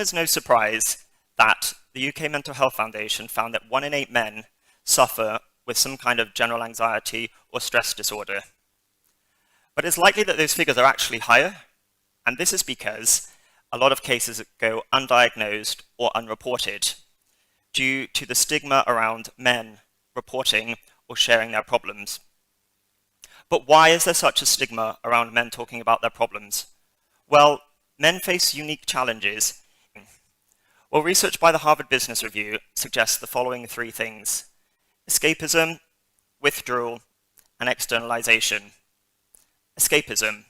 It's no surprise that the UK Mental Health Foundation found that 1 in 8 men suffer with some kind of general anxiety or stress disorder. But it's likely that those figures are actually higher, and this is because a lot of cases go undiagnosed or unreported due to the stigma around men reporting or sharing their problems. But why is there such a stigma around men talking about their problems? Well, men face unique challenges. Well, research by the Harvard Business Review suggests the following 3 things: escapism, withdrawal, and externalization. Escapism.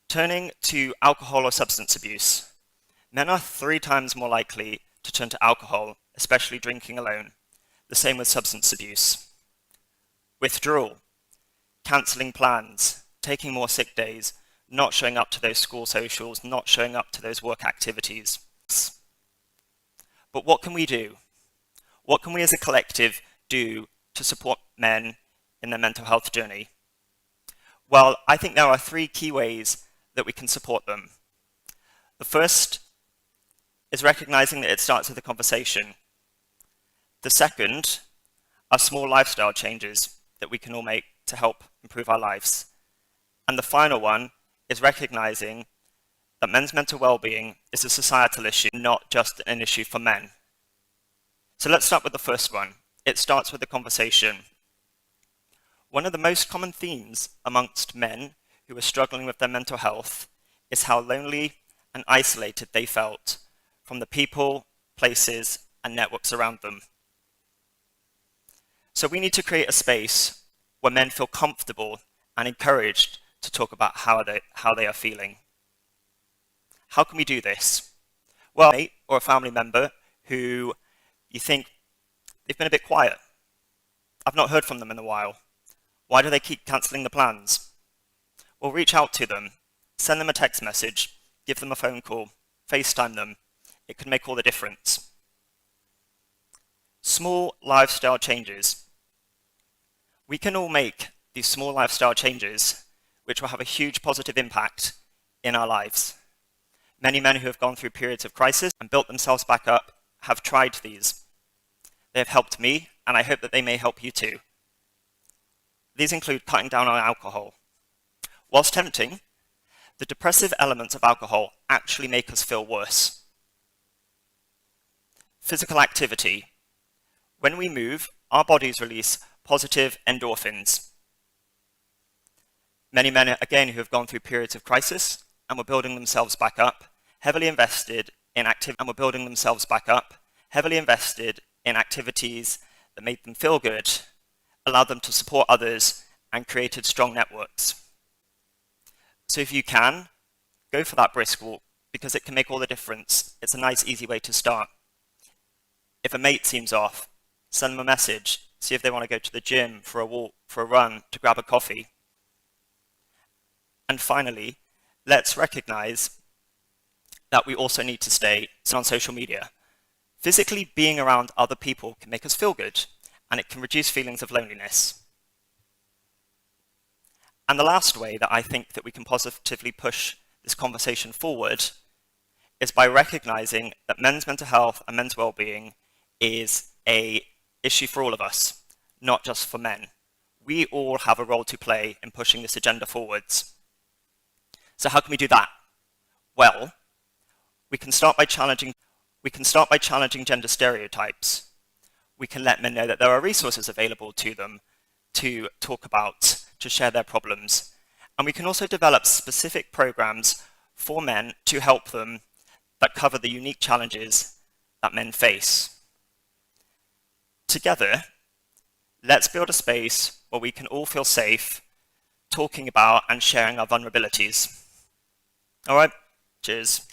Turning to alcohol or substance abuse. Men are 3 times more likely to turn to alcohol, especially drinking alone. The same with substance abuse. Withdrawal. Cancelling plans, taking more sick days, not showing up to those school socials, not showing up to those work activities. But what can we do? What can we as a collective do to support men in their mental health journey? Well, I think there are 3 key ways that we can support them. The first is recognizing that it starts with a conversation. The second are small lifestyle changes that we can all make to help improve our lives. And the final one is recognizing that men's mental well-being is a societal issue, not just an issue for men. So let's start with the first one. It starts with a conversation. One of the most common themes amongst men who are struggling with their mental health is how lonely and isolated they felt from the people, places, and networks around them. So we need to create a space where men feel comfortable and encouraged to talk about how they are feeling. How can we do this? Well, a mate or a family member who you think they've been a bit quiet. I've not heard from them in a while. Why do they keep cancelling the plans? Well, reach out to them, send them a text message, give them a phone call, FaceTime them. It can make all the difference. Small lifestyle changes. We can all make these small lifestyle changes which will have a huge positive impact in our lives. Many men who have gone through periods of crisis and built themselves back up have tried these. They have helped me, and I hope that they may help you too. These include cutting down on alcohol. Whilst tempting, the depressive elements of alcohol actually make us feel worse. Physical activity. When we move, our bodies release positive endorphins. Many men, again, who have gone through periods of crisis and were building themselves back up, heavily invested in activities that made them feel good, allowed them to support others, and created strong networks. So if you can, go for that brisk walk, because it can make all the difference. It's a nice, easy way to start. If a mate seems off, send them a message, see if they want to go to the gym, for a walk, for a run, to grab a coffee. And finally, let's recognize that we also need to stay on social media. Physically being around other people can make us feel good, and it can reduce feelings of loneliness. And the last way that I think that we can positively push this conversation forward is by recognizing that men's mental health and men's well-being is an issue for all of us, not just for men. We all have a role to play in pushing this agenda forwards. So how can we do that? Well, we can start by challenging gender stereotypes. We can let men know that there are resources available to them to talk about, to share their problems. And we can also develop specific programs for men to help them that cover the unique challenges that men face. Together, let's build a space where we can all feel safe talking about and sharing our vulnerabilities. All right, cheers.